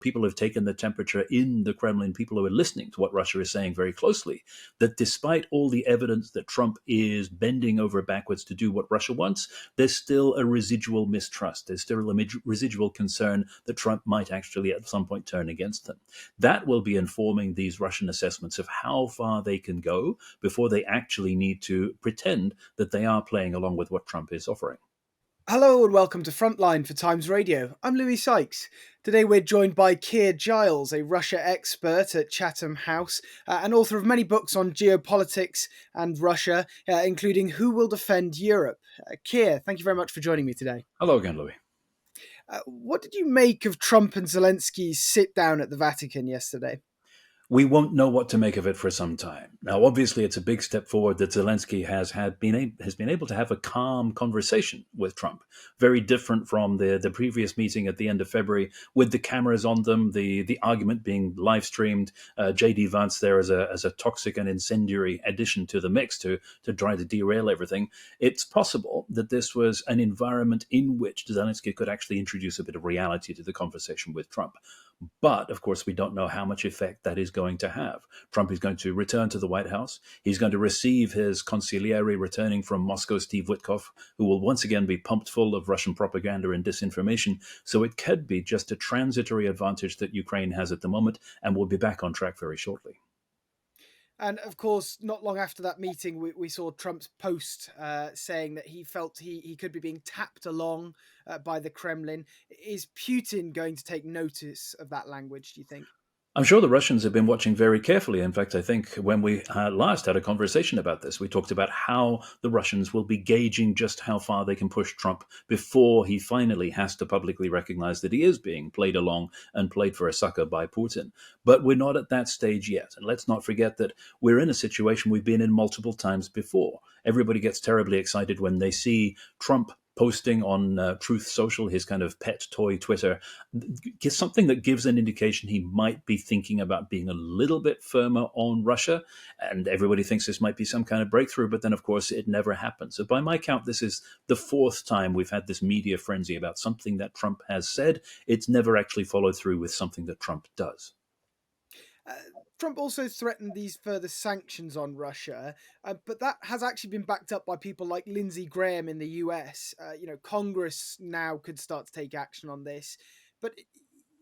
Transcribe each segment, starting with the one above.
people have taken the temperature in the Kremlin, people who are listening to what Russia is saying very closely, that despite all the evidence that Trump is bending over backwards to do what Russia wants, there's still a residual mistrust. There's still a residual concern that Trump might actually at some point turn against them. That will be informing these Russian assessments of how far they can go before they actually need to pretend that they are playing along with what Trump is offering. Hello and welcome to Frontline for Times Radio. I'm Louis Sykes. Today we're joined by Keir Giles, a Russia expert at Chatham House and author of many books on geopolitics and Russia, including Who Will Defend Europe? Keir, thank you very much for joining me today. Hello again, Louis. What did you make of Trump and Zelensky's sit down at the Vatican yesterday? We won't know what to make of it for some time. Now, obviously, it's a big step forward that Zelensky has been able to have a calm conversation with Trump, very different from the previous meeting at the end of February with the cameras on them, the argument being live streamed, J.D. Vance there as a toxic and incendiary addition to the mix to try to derail everything. It's possible that this was an environment in which Zelensky could actually introduce a bit of reality to the conversation with Trump. But, of course, we don't know how much effect that is going to have. Trump is going to return to the White House. He's going to receive his consigliere returning from Moscow, Steve Witkoff, who will once again be pumped full of Russian propaganda and disinformation. So it could be just a transitory advantage that Ukraine has at the moment, and we'll be back on track very shortly. And of course, not long after that meeting, we saw Trump's post saying that he felt he could be being tapped along by the Kremlin. Is Putin going to take notice of that language, do you think? I'm sure the Russians have been watching very carefully. In fact, I think when we last had a conversation about this, we talked about how the Russians will be gauging just how far they can push Trump before he finally has to publicly recognize that he is being played along and played for a sucker by Putin. But we're not at that stage yet. And let's not forget that we're in a situation we've been in multiple times before. Everybody gets terribly excited when they see Trump posting on Truth Social, his kind of pet toy Twitter, something that gives an indication he might be thinking about being a little bit firmer on Russia. And everybody thinks this might be some kind of breakthrough, but then, of course, it never happens. So by my count, this is the fourth time we've had this media frenzy about something that Trump has said. It's never actually followed through with something that Trump does. Trump also threatened these further sanctions on Russia, but that has actually been backed up by people like Lindsey Graham in the US. Congress now could start to take action on this. But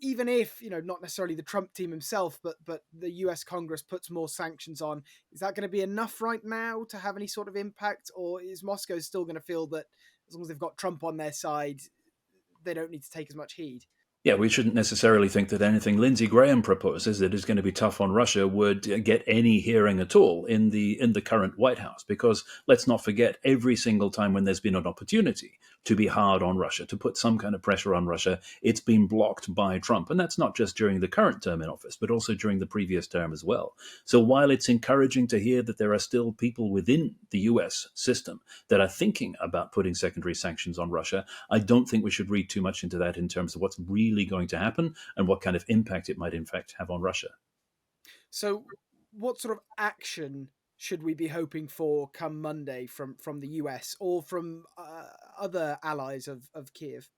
even if, not necessarily the Trump team himself, but the US Congress puts more sanctions on, is that going to be enough right now to have any sort of impact? Or is Moscow still going to feel that as long as they've got Trump on their side, they don't need to take as much heed? Yeah, we shouldn't necessarily think that anything Lindsey Graham proposes that is going to be tough on Russia would get any hearing at all in the current White House, because let's not forget, every single time when there's been an opportunity to be hard on Russia, to put some kind of pressure on Russia, it's been blocked by Trump. And that's not just during the current term in office, but also during the previous term as well. So while it's encouraging to hear that there are still people within the US system that are thinking about putting secondary sanctions on Russia, I don't think we should read too much into that in terms of what's really going to happen and what kind of impact it might in fact have on Russia. So what sort of action should we be hoping for come Monday from the US or from other allies of Kiev?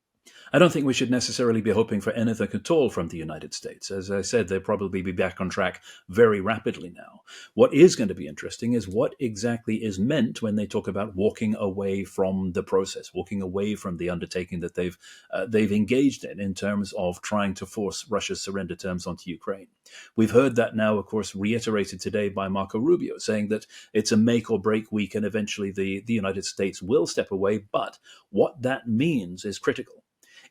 I don't think we should necessarily be hoping for anything at all from the United States. As I said, they'll probably be back on track very rapidly now. What is going to be interesting is what exactly is meant when they talk about walking away from the process, walking away from the undertaking that they've engaged in terms of trying to force Russia's surrender terms onto Ukraine. We've heard that now, of course, reiterated today by Marco Rubio, saying that it's a make or break week and eventually the United States will step away. But what that means is critical.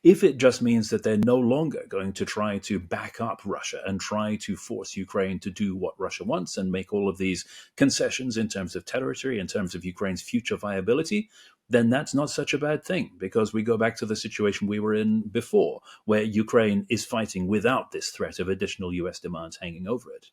If it just means that they're no longer going to try to back up Russia and try to force Ukraine to do what Russia wants and make all of these concessions in terms of territory, in terms of Ukraine's future viability, then that's not such a bad thing, because we go back to the situation we were in before, where Ukraine is fighting without this threat of additional US demands hanging over it.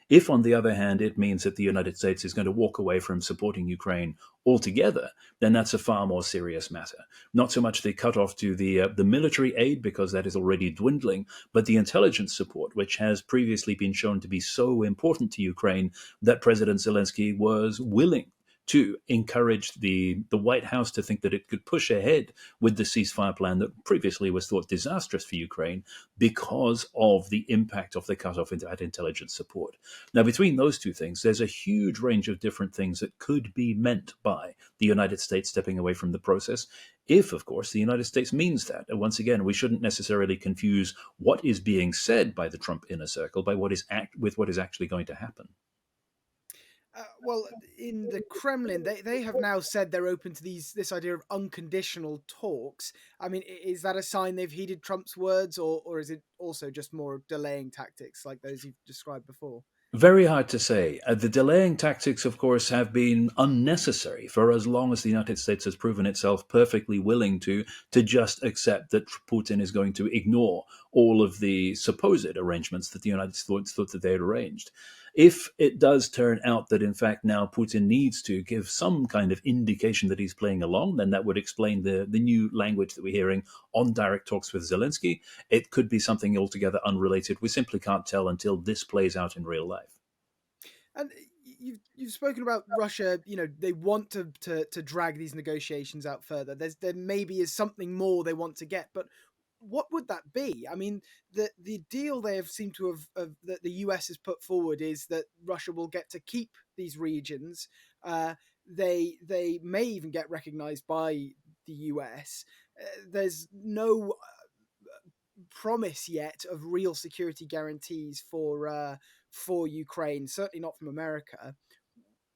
If, on the other hand, it means that the United States is going to walk away from supporting Ukraine altogether, then that's a far more serious matter. Not so much the cutoff to the military aid, because that is already dwindling, but the intelligence support, which has previously been shown to be so important to Ukraine that President Zelensky was willing to encourage the White House to think that it could push ahead with the ceasefire plan that previously was thought disastrous for Ukraine because of the impact of the cutoff into that intelligence support. Now, between those two things, there's a huge range of different things that could be meant by the United States stepping away from the process. If, of course, the United States means that. And once again, we shouldn't necessarily confuse what is being said by the Trump inner circle by with what is actually going to happen. Well, in the Kremlin, they have now said they're open to this idea of unconditional talks. I mean, is that a sign they've heeded Trump's words, or is it also just more delaying tactics like those you've described before? Very hard to say. The delaying tactics, of course, have been unnecessary for as long as the United States has proven itself perfectly willing to just accept that Putin is going to ignore all of the supposed arrangements that the United States thought that they had arranged. If it does turn out that, in fact, now Putin needs to give some kind of indication that he's playing along, then that would explain the new language that we're hearing on direct talks with Zelensky. It could be something altogether unrelated. We simply can't tell until this plays out in real life. And you've spoken about Russia. You know, they want to drag these negotiations out further. There maybe is something more they want to get, but what would that be? I mean, the deal they have seemed to that the US has put forward is that Russia will get to keep these regions. They may even get recognized by the US. There's no promise yet of real security guarantees for Ukraine. Certainly not from America.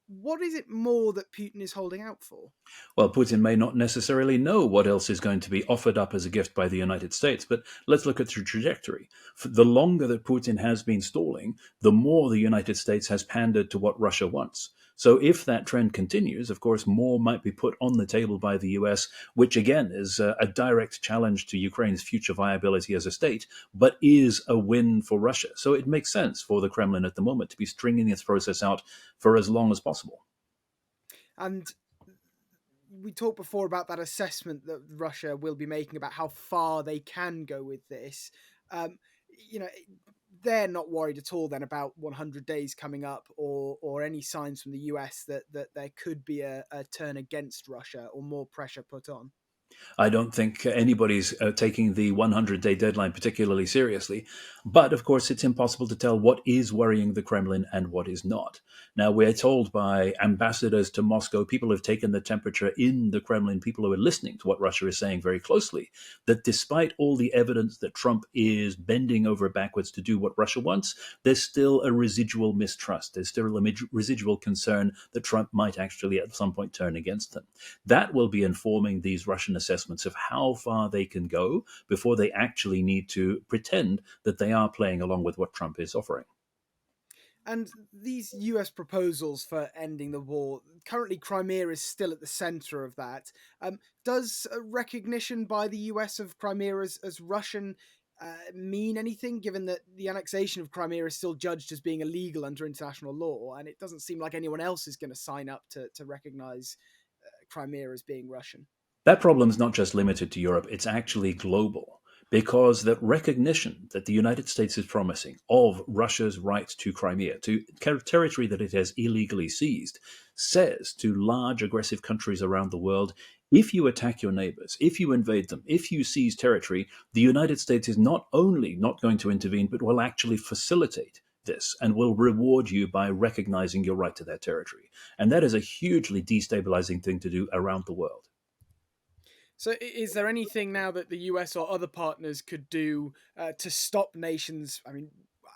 What is it more that Putin is holding out for? Well, Putin may not necessarily know what else is going to be offered up as a gift by the United States, but let's look at the trajectory. For the longer that Putin has been stalling, the more the United States has pandered to what Russia wants. So if that trend continues, of course, more might be put on the table by the US, which again is a direct challenge to Ukraine's future viability as a state, but is a win for Russia. So it makes sense for the Kremlin at the moment to be stringing this process out for as long as possible. And we talked before about that assessment that Russia will be making about how far they can go with this. Um, you know, they're not worried at all then about 100 days coming up, or any signs from the US that there could be a turn against Russia or more pressure put on. I don't think anybody's taking the 100-day deadline particularly seriously. But of course, it's impossible to tell what is worrying the Kremlin and what is not. Now, we're told by ambassadors to Moscow, people who have taken the temperature in the Kremlin, people who are listening to what Russia is saying very closely, that despite all the evidence that Trump is bending over backwards to do what Russia wants, there's still a residual mistrust. There's still a residual concern that Trump might actually at some point turn against them. That will be informing these Russian assessments of how far they can go before they actually need to pretend that they are playing along with what Trump is offering. And these US proposals for ending the war, currently Crimea is still at the center of that. Does a recognition by the US of Crimea as Russian mean anything, given that the annexation of Crimea is still judged as being illegal under international law, and it doesn't seem like anyone else is going to sign up to recognize Crimea as being Russian? That problem is not just limited to Europe, it's actually global. Because that recognition that the United States is promising of Russia's right to Crimea, to territory that it has illegally seized, says to large aggressive countries around the world, if you attack your neighbors, if you invade them, if you seize territory, the United States is not only not going to intervene, but will actually facilitate this and will reward you by recognizing your right to that territory. And that is a hugely destabilizing thing to do around the world. So, is there anything now that the US or other partners could do to stop nations? I mean,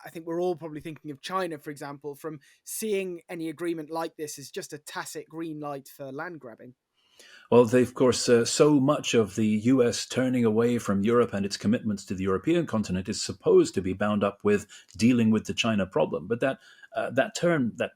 I think we're all probably thinking of China, for example, from seeing any agreement like this as just a tacit green light for land grabbing. Well, they, of course, so much of the US turning away from Europe and its commitments to the European continent is supposed to be bound up with dealing with the China problem. But that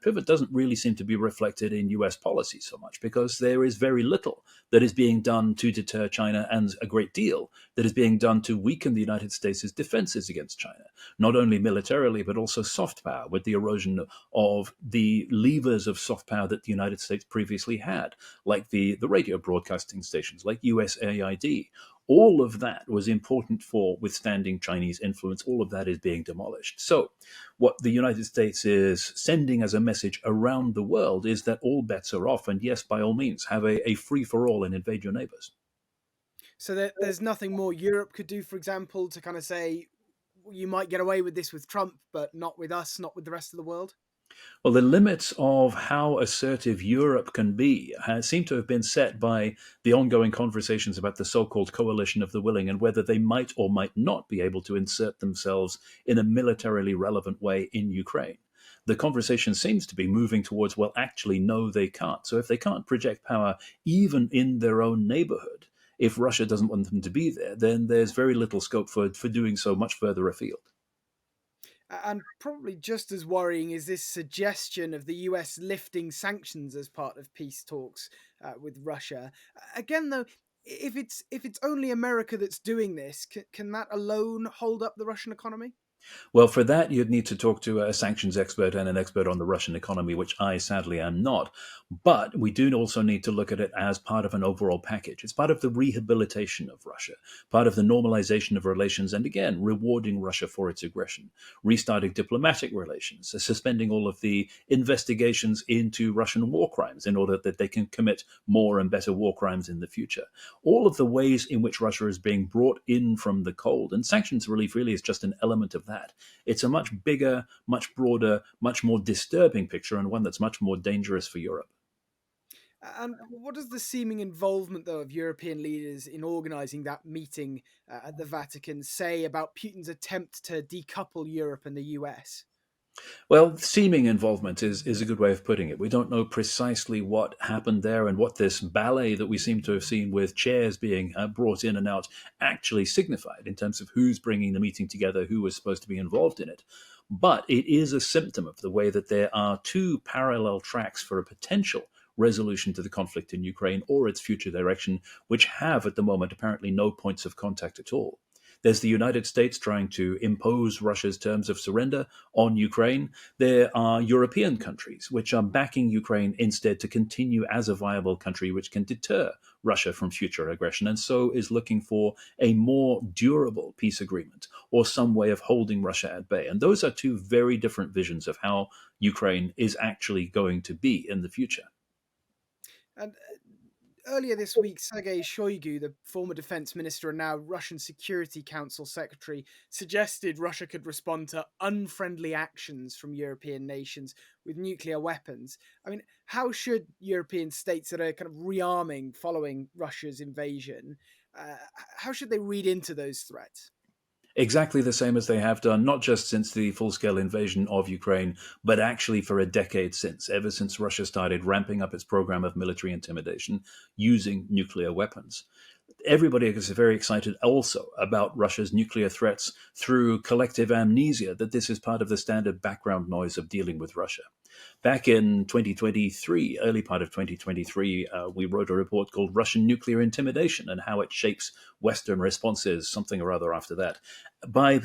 pivot doesn't really seem to be reflected in US policy so much because there is very little that is being done to deter China and a great deal that is being done to weaken the United States' defenses against China, not only militarily, but also soft power with the erosion of the levers of soft power that the United States previously had, like the radio broadcasting stations, like USAID, All of that was important for withstanding Chinese influence. All of that is being demolished. So, what the United States is sending as a message around the world is that all bets are off. And yes, by all means, have a free for all and invade your neighbors. So there's nothing more Europe could do, for example, to kind of say you might get away with this with Trump, but not with us, not with the rest of the world. Well, the limits of how assertive Europe can be seem to have been set by the ongoing conversations about the so called coalition of the willing and whether they might or might not be able to insert themselves in a militarily relevant way in Ukraine. The conversation seems to be moving towards, well, actually, no, they can't. So if they can't project power even in their own neighborhood, if Russia doesn't want them to be there, then there's very little scope for doing so much further afield. And probably just as worrying is this suggestion of the US lifting sanctions as part of peace talks with Russia. Again, though, if it's only America that's doing this, can that alone hold up the Russian economy? Well, for that, you'd need to talk to a sanctions expert and an expert on the Russian economy, which I sadly am not. But we do also need to look at it as part of an overall package. It's part of the rehabilitation of Russia, part of the normalization of relations, and again, rewarding Russia for its aggression, restarting diplomatic relations, suspending all of the investigations into Russian war crimes in order that they can commit more and better war crimes in the future. All of the ways in which Russia is being brought in from the cold, and sanctions relief really is just an element of that. It's a much bigger, much broader, much more disturbing picture, and one that's much more dangerous for Europe. And what does the seeming involvement, though, of European leaders in organising that meeting at the Vatican say about Putin's attempt to decouple Europe and the US? Well, seeming involvement is a good way of putting it. We don't know precisely what happened there and what this ballet that we seem to have seen with chairs being brought in and out actually signified in terms of who's bringing the meeting together, who was supposed to be involved in it. But it is a symptom of the way that there are two parallel tracks for a potential resolution to the conflict in Ukraine or its future direction, which have at the moment apparently no points of contact at all. There's the United States trying to impose Russia's terms of surrender on Ukraine. There are European countries which are backing Ukraine instead to continue as a viable country which can deter Russia from future aggression, and so is looking for a more durable peace agreement or some way of holding Russia at bay. And those are two very different visions of how Ukraine is actually going to be in the future. And earlier this week, Sergei Shoigu, the former defense minister and now Russian Security Council secretary, suggested Russia could respond to unfriendly actions from European nations with nuclear weapons. I mean, how should European states that are kind of rearming following Russia's invasion, uh, how should they read into those threats? Exactly the same as they have done, not just since the full scale invasion of Ukraine, but actually for a decade since, ever since Russia started ramping up its program of military intimidation using nuclear weapons. Everybody is very excited also about Russia's nuclear threats through collective amnesia, that this is part of the standard background noise of dealing with Russia. Back in 2023, early part of 2023, we wrote a report called Russian Nuclear Intimidation and how it shapes Western responses, something or other after that. By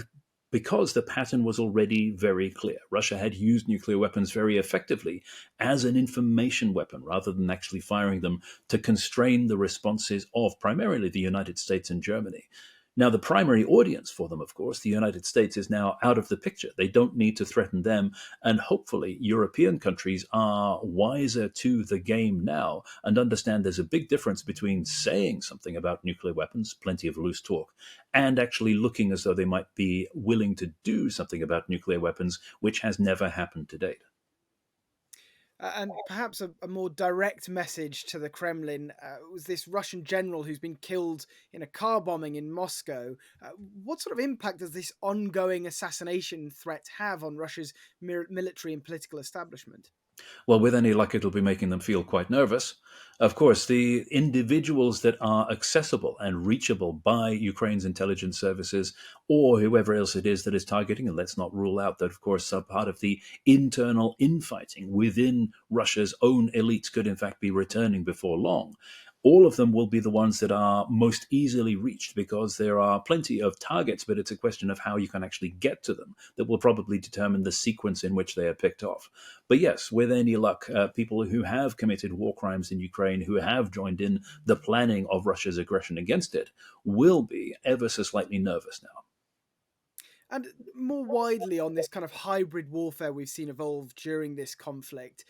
because the pattern was already very clear. Russia had used nuclear weapons very effectively as an information weapon rather than actually firing them to constrain the responses of primarily the United States and Germany. Now, the primary audience for them, of course, the United States, is now out of the picture. They don't need to threaten them. And hopefully, European countries are wiser to the game now and understand there's a big difference between saying something about nuclear weapons, plenty of loose talk, and actually looking as though they might be willing to do something about nuclear weapons, which has never happened to date. And perhaps a more direct message to the Kremlin was this Russian general who's been killed in a car bombing in Moscow. What sort of impact does this ongoing assassination threat have on Russia's military and political establishment? Well, with any luck, it'll be making them feel quite nervous. Of course, the individuals that are accessible and reachable by Ukraine's intelligence services or whoever else it is that is targeting, and let's not rule out that, of course, part of the internal infighting within Russia's own elites could, in fact, be returning before long. all of them will be the ones that are most easily reached because there are plenty of targets, but it's a question of how you can actually get to them that will probably determine the sequence in which they are picked off. But yes, with any luck, people who have committed war crimes in Ukraine, who have joined in the planning of Russia's aggression against it, will be ever so slightly nervous now. And more widely on this kind of hybrid warfare we've seen evolve during this conflict,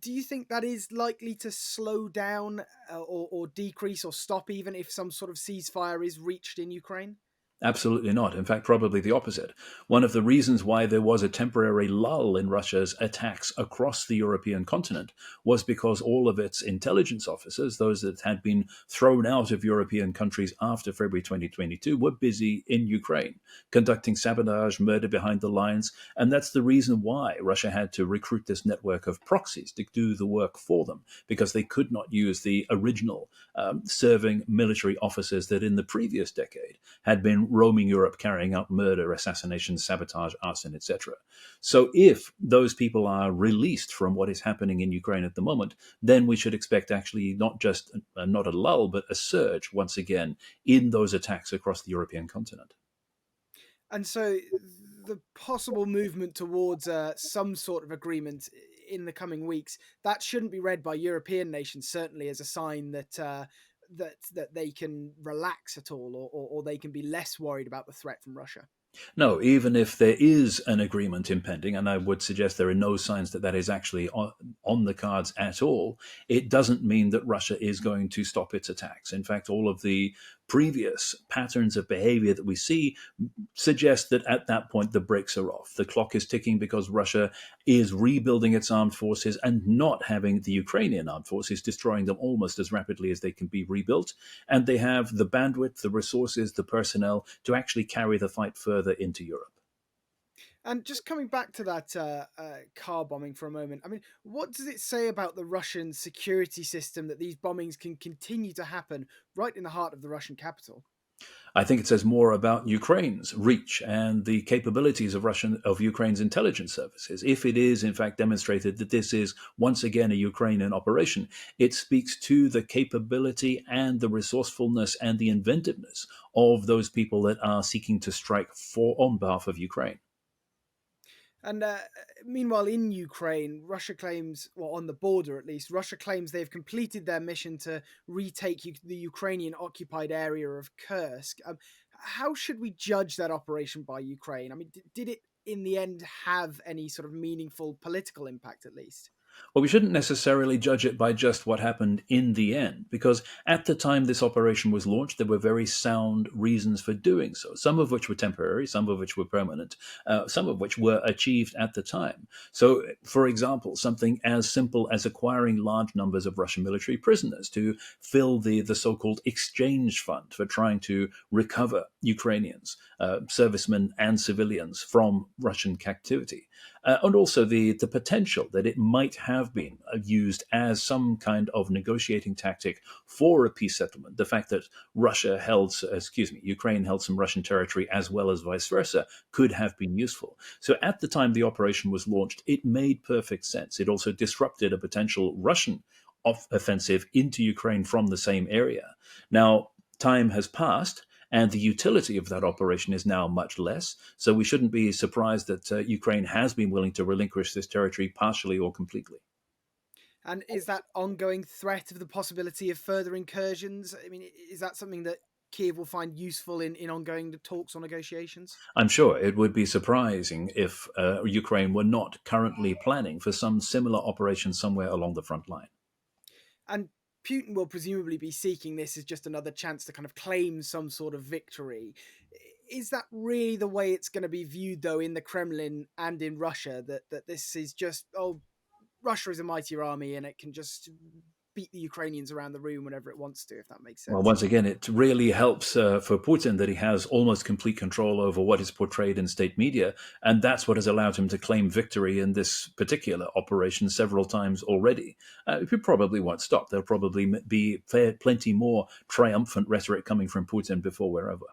do you think that is likely to slow down or decrease or stop even if some sort of ceasefire is reached in Ukraine? Absolutely not. In fact, probably the opposite. One of the reasons why there was a temporary lull in Russia's attacks across the European continent was because all of its intelligence officers, those that had been thrown out of European countries after February 2022, were busy in Ukraine, conducting sabotage, murder behind the lines. And that's the reason why Russia had to recruit this network of proxies to do the work for them, because they could not use the original serving military officers that in the previous decade had been roaming Europe carrying out murder, assassination, sabotage, arson, etc. So if those people are released from what is happening in Ukraine at the moment, then we should expect actually not just not a lull, but a surge once again in those attacks across the European continent. And so the possible movement towards some sort of agreement in the coming weeks, that shouldn't be read by European nations certainly as a sign that that they can relax at all, or they can be less worried about the threat from Russia. No, even if there is an agreement impending, and I would suggest there are no signs that that is actually on the cards at all, it doesn't mean that Russia is going to stop its attacks. In fact, all of the previous patterns of behavior that we see suggest that at that point the brakes are off. The clock is ticking because Russia is rebuilding its armed forces and not having the Ukrainian armed forces destroying them almost as rapidly as they can be rebuilt. And they have the bandwidth, the resources, the personnel to actually carry the fight further into Europe. And just coming back to that car bombing for a moment, I mean, what does it say about the Russian security system that these bombings can continue to happen right in the heart of the Russian capital? I think it says more about Ukraine's reach and the capabilities of Ukraine's intelligence services. If it is in fact demonstrated that this is once again a Ukrainian operation, it speaks to the capability and the resourcefulness and the inventiveness of those people that are seeking to strike for on behalf of Ukraine. And meanwhile, in Ukraine, Russia claims, well, on the border at least, Russia claims they've completed their mission to retake the Ukrainian occupied area of Kursk. How should we judge that operation by Ukraine? I mean, did it in the end have any sort of meaningful political impact at least? Well, we shouldn't necessarily judge it by just what happened in the end, because at the time this operation was launched, there were very sound reasons for doing so, some of which were temporary, some of which were permanent, some of which were achieved at the time. So, for example, something as simple as acquiring large numbers of Russian military prisoners to fill the so called exchange fund for trying to recover Ukrainians, servicemen and civilians from Russian captivity. And also the potential that it might have been used as some kind of negotiating tactic for a peace settlement. The fact that Ukraine held some Russian territory as well as vice versa could have been useful. So at the time the operation was launched, it made perfect sense. It also disrupted a potential Russian offensive into Ukraine from the same area. Now, time has passed and the utility of that operation is now much less. So we shouldn't be surprised that Ukraine has been willing to relinquish this territory partially or completely. And is that ongoing threat of the possibility of further incursions? I mean, is that something that Kiev will find useful in ongoing talks or negotiations? I'm sure it would be surprising if Ukraine were not currently planning for some similar operation somewhere along the front line. And Putin will presumably be seeking this as just another chance to kind of claim some sort of victory. Is that really the way it's going to be viewed, though, in the Kremlin and in Russia? That this is just, oh, Russia is a mightier army and it can just beat the Ukrainians around the room whenever it wants to, if that makes Well, sense. once again, it really helps for Putin that he has almost complete control over what is portrayed in state media. And that's what has allowed him to claim victory in this particular operation several times already. It probably won't stop. There'll probably be plenty more triumphant rhetoric coming from Putin before we're over.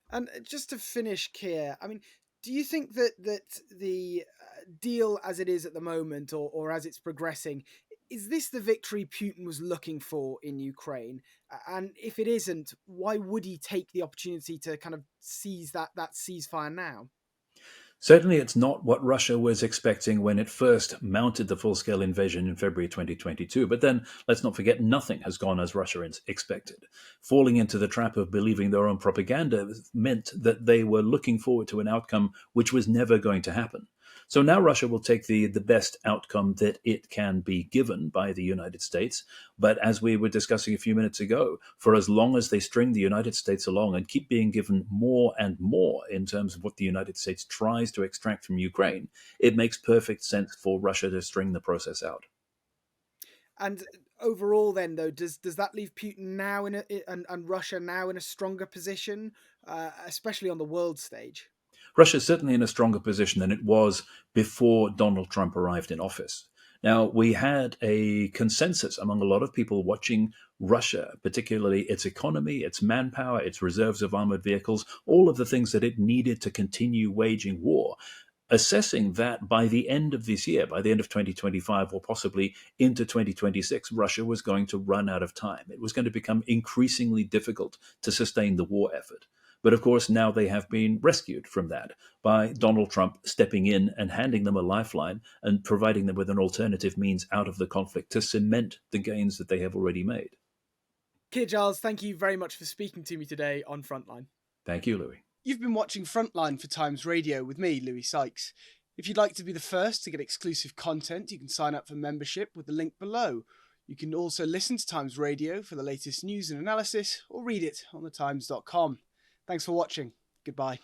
And just to finish, Keir, I mean, do you think that the deal as it is at the moment, or as it's progressing, Is this the victory Putin was looking for in Ukraine? And if it isn't, why would he take the opportunity to kind of seize that ceasefire now? Certainly, it's not what Russia was expecting when it first mounted the full scale invasion in February 2022. But then, let's not forget, nothing has gone as Russia expected. Falling into the trap of believing their own propaganda meant that they were looking forward to an outcome which was never going to happen. So now Russia will take the best outcome that it can be given by the United States. But as we were discussing a few minutes ago, for as long as they string the United States along and keep being given more and more in terms of what the United States tries to extract from Ukraine, it makes perfect sense for Russia to string the process out. And overall, then, though, does that leave Putin now and Russia now in a stronger position, especially on the world stage? Russia is certainly in a stronger position than it was before Donald Trump arrived in office. Now, we had a consensus among a lot of people watching Russia, particularly its economy, its manpower, its reserves of armored vehicles, all of the things that it needed to continue waging war, assessing that by the end of this year, by the end of 2025, or possibly into 2026, Russia was going to run out of time. It was going to become increasingly difficult to sustain the war effort. But of course, now they have been rescued from that by Donald Trump stepping in and handing them a lifeline and providing them with an alternative means out of the conflict to cement the gains that they have already made. Kid Giles, thank you very much for speaking to me today on Frontline. Thank you, Louis. You've been watching Frontline for Times Radio with me, Louis Sykes. If you'd like to be the first to get exclusive content, you can sign up for membership with the link below. You can also listen to Times Radio for the latest news and analysis, or read it on thetimes.com. Thanks for watching. Goodbye.